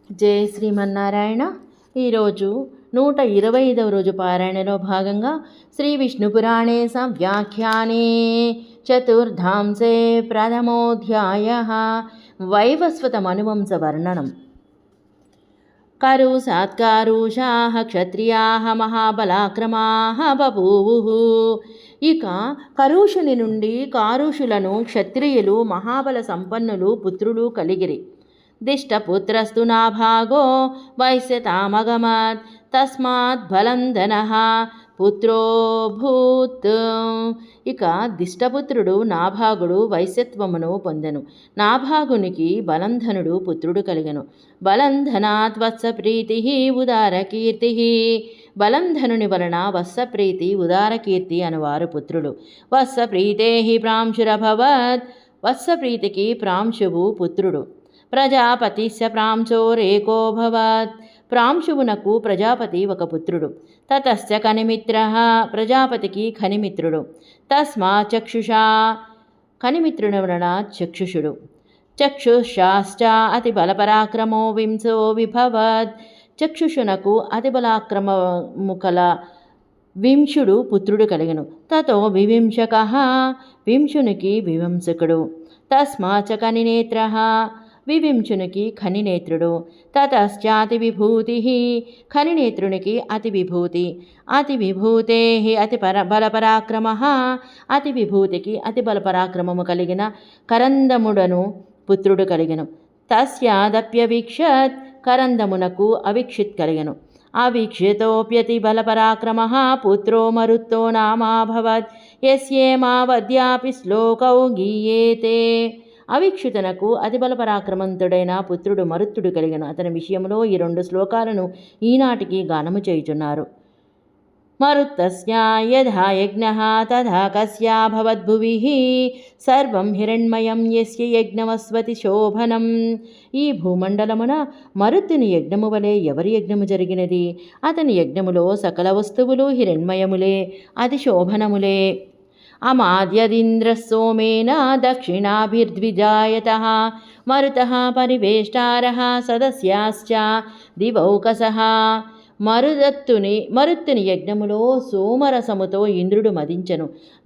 జై శ్రీమన్నారాయణ. ఈరోజు 125వ రోజు పారాయణలో భాగంగా శ్రీ విష్ణు పురాణే సంవ్యాఖ్యానే చతుర్థాంసే ప్రథమోధ్యాయ వైవస్వత మనువంశ వర్ణనం. కరు సత్కారుషాః క్షత్రియాః మహాబలాక్రమాః బభూవుః. ఇక కరుషుని నుండి కారుషులను క్షత్రియులు మహాబల సంపన్నులు పుత్రులు కలిగిరి. దిష్టపుత్రస్తు నాభాగో వైశ్యతామగమత్ తస్మాత్ బలంధనః పుత్రోభూత్. ఇక దిష్టపుత్రుడు నాభాగుడు వైశ్యత్వమును పొందెను. నాభాగునికి బలంధనుడు పుత్రుడు కలిగెను. బలంధనాత్ వత్సప్రీతి ఉదారకీర్తి. బలంధనుని వలన వత్సప్రీతి ఉదారకీర్తి అనువారు పుత్రులు. వత్సప్రీతే ప్రాంశురభవత్. వత్సప్రీతికి ప్రాంశువు పుత్రుడు. ప్రజాపతిస్య ప్రాంశోరేకోభవత్. ప్రాంశువునకు ప్రజాపతి ఒక పుత్రుడు. తతస్య కనిమిత్రః. ప్రజాపతికి ఖనిమిత్రుడు. తస్మా చక్షుషా. ఖనిమిత్రుని వలన చక్షుషుడు. చక్షుషాశ్చ అతి బలపరాక్రమో వింశో విభవత్. చక్షుషునకు అతి బలాక్రమము కల వింశుడు పుత్రుడు కలిగెను. తతో వివింశకః. వింశునికి వివంశకుడు. తస్మాచ కనినేత్రః. వివింశునికి ఖనినేత్రుడు. తతశ్చాతి విభూతి. ఖనినేత్రునికి అతి విభూతి. అతి విభూతే అతి బలపరాక్రమ. అతి విభూతికి అతి బలపరాక్రమము కలిగిన కరందముడను పుత్రుడు కలిగెను. తస్యాదప్యవీక్షత్. కరందమునకు అవీక్షిత్ కలిగెను. అవీక్షితోప్యతి బలపరాక్రమ పుత్రో మరుత్తో నామాభవత్. యస్యేమావద్యాపి శ్లోకౌ గీయేతే. అవీక్షితునకు అతి బలపరాక్రమంతుడైన పుత్రుడు మరుత్తుడు కలిగెను. అతని విషయంలో ఈ 2 శ్లోకాలను ఈనాటికి గానము చేయుచున్నారు. మరుత్తస్య యథా యజ్ఞః తథా కస్యాభవద్భువి సర్వం హిరణ్మయం యస్య యజ్ఞవస్వతి శోభనం. ఈ భూమండలమున మరుత్తుని యజ్ఞము వలె ఎవరి యజ్ఞము జరిగినది? అతని యజ్ఞములో సకల వస్తువులు హిరణ్మయములే, అతి శోభనములే. అమాద్యదింద్రः సోమేన దక్షిణాభిర్ద్విజాయతః. మరుతః పరివేష్టారः సదస్యాశ్చ దివౌకసః. మరుత్తుని యజ్ఞములో సోమరసముతో ఇంద్రుడు మదించెను.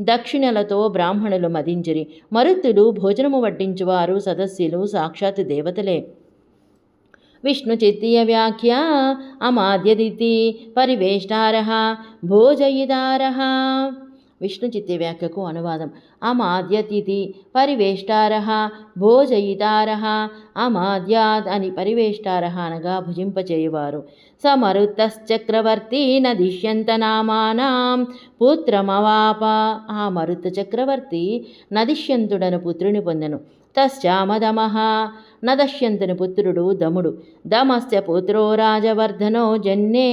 దక్షిణలతో బ్రాహ్మణులు మదించిరి. మరుత్తులు భోజనము వడ్డించువారు సదస్సులు సాక్షాత్ దేవతలే. విష్ణుచిత్తీయ వ్యాఖ్య అమాద్యదితి పరివేష్టారः భోజయిదారः. విష్ణుచిత్తి వ్యాఖ్యకు అనువాదం. అమాద్యతిథి పరివేష్టారః భోజయితారః. అమాద్యాద్ అని పరివేష్టారః అనగా భుజింపచేయువారు. సమరుత్తశ్చక్రవర్తి నదిష్యంత నామానాం పుత్రమవాప. ఆ మరుత్త చక్రవర్తి నదిష్యంతుడను పుత్రుని పొందెను. తశ్చామదమః. నదష్యంతుని పుత్రుడు దముడు. దమస్య పుత్రో రాజవర్ధనో జన్నే.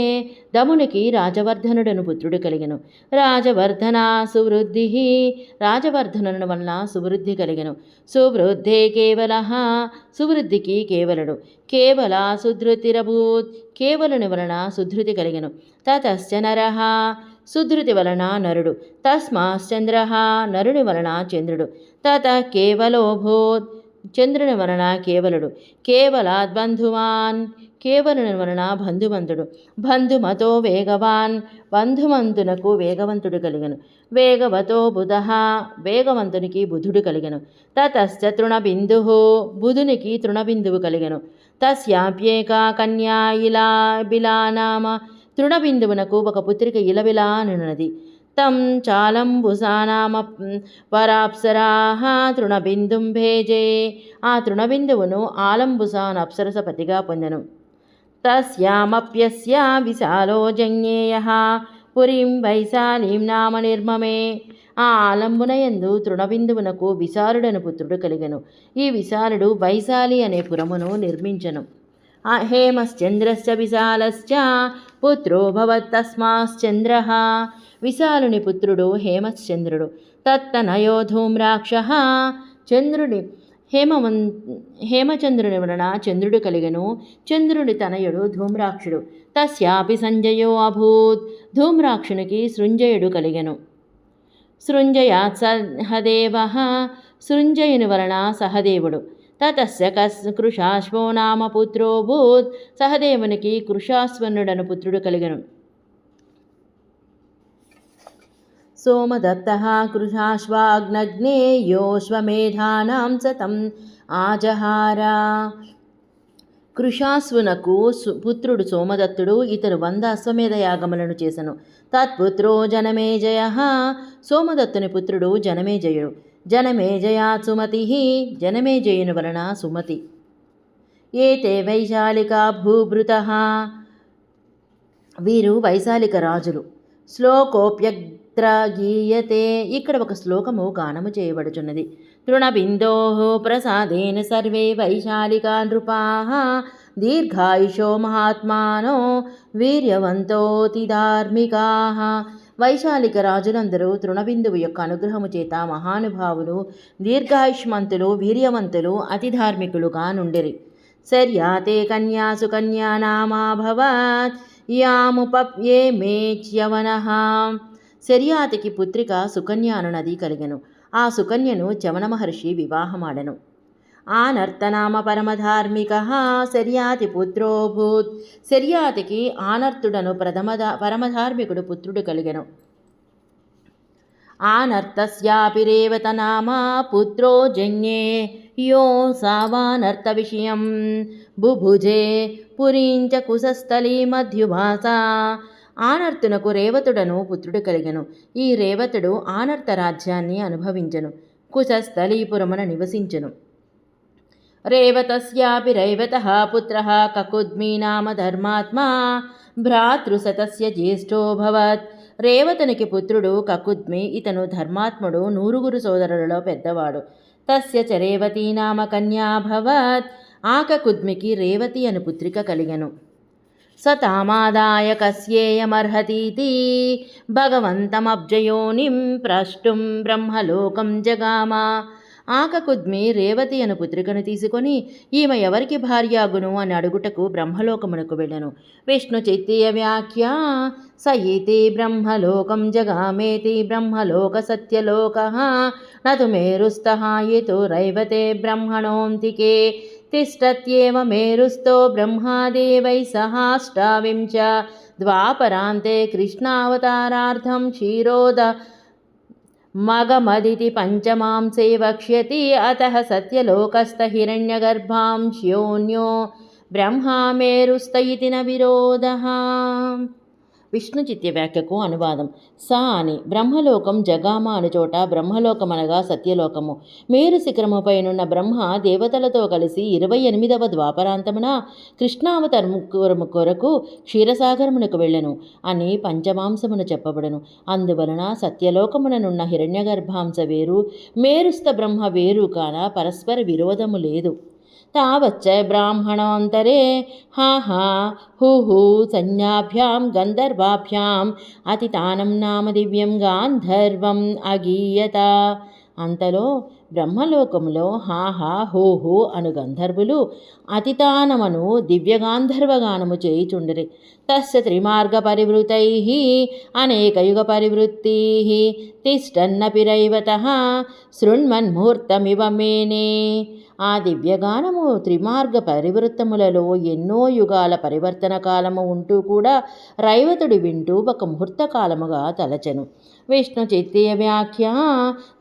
దమునికి రాజవర్ధనుడను పుత్రుడు కలిగెను. రాజవర్ధన సువృద్ధి. రాజవర్ధనుని వలన సువృద్ధి కలిగెను. సువృద్ధే కేవలః. సువృద్ధికి కేవలుడు. కేవల సుధృతిరభూత్. కేవలుని వలన సుధృతి కలిగెను. తతశ్చ నరః. సుధృతి వలన నరుడు. తస్మాశ్చంద్రః. నరుని వలన చంద్రుడు. తత కేవలోభూత్. చంద్రుని వలన కేవలుడు. కేవలాద్ బంధువాన్. కేవలుని వలన బంధువంతుడు. బంధుమతో వేగవాన్. బంధుమంతునకు వేగవంతుడు కలిగెను. వేగవతో బుధః. వేగవంతునికి బుధుడు కలిగెను. తతశ్చ తృణబిందుః. బుధునికి తృణబిందువు కలిగెను. తస్యాప్యేకా కన్యా ఇలా బిలానామ. తృణబిందువునకు ఒక పుత్రిక ఇలవిలా అనున్నది. తం చాలంబుసానామ పరాప్సరాః తృణబిందుం భేజే. ఆ తృణబిందువును ఆలంబుసాన్ అప్సరస పతిగా పొందెను. తస్యామప్యస్య విశాలో జజ్ఞేయః పురీం వైశాలీం నామ నిర్మమే. ఆ ఆలంబునయందు తృణబిందువునకు విశాలుడను పుత్రుడు కలిగెను. ఈ విశాలుడు వైశాలి అనే పురమును నిర్మించెను. హేమశ్చంద్రశ్చ విశాలశ్చ పుత్రో భవత్తస్మాశ్చంద్రః. విశాలుని పుత్రుడు హేమశ్చంద్రుడు. తత్తనయో ధూమ్రాక్షః. చంద్రుడి హేమచంద్రుని వలన చంద్రుడు కలిగెను. చంద్రుడి తనయుడు ధూమ్రాక్షుడు. తస్యాపి సంజయో అభూత్. ధూమ్రాక్షునికి సృంజయుడు కలిగెను. సృంజయాత్ సహదేవః. సృంజయుని వలన సహదేవుడు. తతస్య కృశాశ్వో నామ పుత్రోభూత్. సహదేవునికి కృశాశ్వనుడను పుత్రుడు కలిగెను. సోమదత్తః కృశాశ్వాగ్నగ్నే యోశ్వమేధానాం సతం ఆజహార. కృశాశ్వునకు పుత్రుడు సోమదత్తుడు. ఇతను 100 అశ్వమేధ యాగములను చేసెను. తత్పుత్రో జనమేజయః. సోమదత్తుని పుత్రుడు జనమేజయుడు. జనమేజయాత్ సుమతి. జనమేజయుని వలన సుమతి. ఏతే వైశాలికా భూభృతః. వీరు వైశాలిక రాజులు. శ్లోకోప్యత్ర గీయతే. ఇక్కడ ఒక శ్లోకము గానము చేయబడుచున్నది. తృణబిందోః ప్రసాదేన సర్వే వైశాలికా నృపాః. దీర్ఘాయుషో మహాత్మానో వీర్యవంతోతి ధార్మికాః. వైశాలిక రాజులందరూ తృణబిందువు యొక్క అనుగ్రహము చేత మహానుభావులు, దీర్ఘాయుష్మంతులు, వీర్యవంతులు, అతి ధార్మికులుగా నుండిరి. శర్యాతే కన్యాసు కన్యానామాభవత్ యాముపప్యేమేచ్యవనః. శర్యాతికి పుత్రిక సుకన్య అనునది కలిగెను. ఆ సుకన్యను చవన మహర్షి వివాహమాడెను. ఆనర్తనామ పరమధార్మికః శర్యాతి పుత్రోభూత్. శర్యాతికి ఆనర్తుడను పరమధార్మికుడు పుత్రుడు కలిగెను. ఆనర్తస్యాపి రేవత నామ పుత్రో జన్యే యో సావానర్త విషయం బుభుజే పురీంచ కుశస్థలీ మధ్యుభాస. ఆనర్తునకు రేవతుడను పుత్రుడు కలిగెను. ఈ రేవతుడు ఆనర్త రాజ్యాన్ని అనుభవించెను. కుశస్థలీపురమున నివసించెను. రేవతస్యాపి రైవతః పుత్రః కకుద్మీ నామ ధర్మాత్మా భ్రాతృశతస్య జ్యేష్ఠోభవత్. రేవతునికి పుత్రుడు కకుద్మి. ఇతను ధర్మాత్ముడు, 100 సోదరులలో పెద్దవాడు. తస్య చ రేవతీ నామ కన్యాభవత్. ఆ కకుద్మికి రేవతి అను పుత్రిక కలిగెను. సతామాదాయ కస్యేయమర్హతీతి భగవంతమబ్జయోనిం ప్రష్టుం బ్రహ్మలోకం జగామ. ఆకకుద్మి రేవతి అను పుత్రికను తీసుకొని ఈమె ఎవరికి భార్యాగును అని అడుగుటకు బ్రహ్మలోకమునకు వెళ్ళెను. విష్ణు చిత్తీయ వ్యాఖ్య సయేతి బ్రహ్మలోకం జగామేతి బ్రహ్మలోక సత్యలోకః నతు మేరుస్తః యతో రైవతే బ్రహ్మణోంతికే తిష్టత్యేవ మేరుస్తో బ్రహ్మాదేవై సహాష్టావించ ద్వాపరాంతే కృష్ణావతారార్థం క్షీరోద మగమదితి పంచమాంసే వక్ష్యతి అతః సత్యలోకస్థ హిరణ్యగర్భాంశ్యోన్యో బ్రహ్మా మేరుస్త ఇతి న విరోధః. విష్ణు చిత్య వ్యాఖ్యకు అనువాదం. సా అని బ్రహ్మలోకం జగామ అను చోట బ్రహ్మలోకమనగా సత్యలోకము. మేరు శిఖరముపైనున్న బ్రహ్మ దేవతలతో కలిసి 28వ ద్వాపరాంతమున కృష్ణావతారము కొరకు క్షీరసాగరమునకు వెళ్ళెను అని పంచమాంసమును చెప్పబడును. అందువలన సత్యలోకముననున్న హిరణ్యగర్భాంశ వేరు, మేరుస్థ బ్రహ్మ వేరు కాన పరస్పర విరోధము లేదు. తావచ్చ బ్రాహ్మణోంతరే హా హూ సంజ్ఞాభ్యాం గంధర్వాభ్యాం అతితానం నామ దివ్యం గాంధర్వం అగీయత. అంతలో బ్రహ్మలోకములో హాహా హోహో అను గంధర్వులు అతితానమను దివ్యగాంధర్వగానము చేయుచుండిరి. తస్య త్రిమార్గ పరివృతై అనేకయుగ పరివృత్తి తిష్టన్నపి రైవతః శృణ్వన్ముహూర్తమివ మేనే. ఆ దివ్యగానము త్రిమార్గ పరివృత్తములలో ఎన్నో యుగాల పరివర్తన కాలము ఉంటూ కూడా రైవతుడు వింటూ ఒక ముహూర్తకాలముగా తలచెను. విష్ణు చిత్తీయ వ్యాఖ్య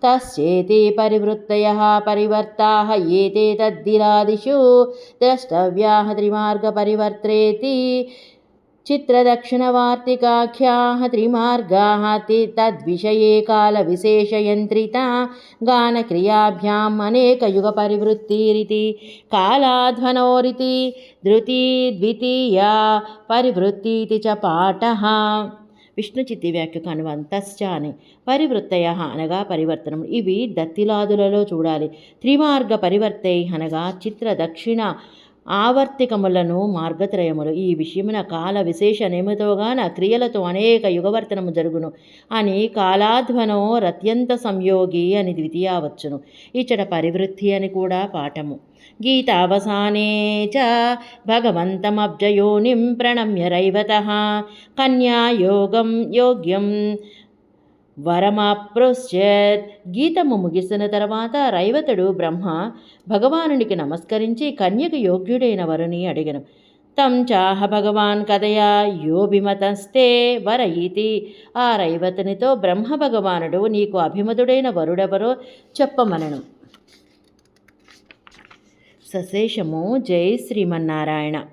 తస్యేతే పరివృత్తయః పరివర్తాః ఏతే తద్దిరాదిషు ద్రష్టవ్యాః త్రిమార్గ పరివర్త్రేతి చిత్రదక్షిణవార్తికాఖ్యాః త్రిమార్గాః తద్విషయే కాలవిశేషయంత్రితా గానక్రియాభ్యాం అనేకయుగ పరివృత్తిరితి కాలాధ్వనోరితి ధృతి ద్వితీయా పరివృత్తితి చ పాఠః. విష్ణు చిత్తి వ్యాఖ్యకు అనువాదం. తశ్చ అని పరివృత్తయ అనగా పరివర్తనం. ఇవి దత్తిలాదులలో చూడాలి. త్రిమార్గ పరివర్తై అనగా చిత్ర దక్షిణ ఆవర్తికములను మార్గత్రయములు. ఈ విషయమున కాల విశేషనేమితోగాన క్రియలతో అనేక యుగవర్తనము జరుగును అని కాలాధ్వనో రత్యంత సంయోగి అని ద్వితీయావచ్చును. ఇచ్చట పరివృత్తి అని కూడా పాఠము. గీతావసానే చ భగవంతమబ్జయోనిం ప్రణమ్య రైవతః కన్యాయోగం యోగ్యం వరమాప్రోశ్చత్. గీతము ముగిసిన తర్వాత రైవతుడు బ్రహ్మ భగవానునికి నమస్కరించి కన్యకు యోగ్యుడైన వరుని అడిగను. తం చాహ భగవాన్ కథయా యోభిమతస్తే వర ఇతి. ఆ రైవతునితో బ్రహ్మ భగవానుడు నీకు అభిమతుడైన వరుడెవరో చెప్పమనను. సశేషము. జై శ్రీమన్నారాయణ.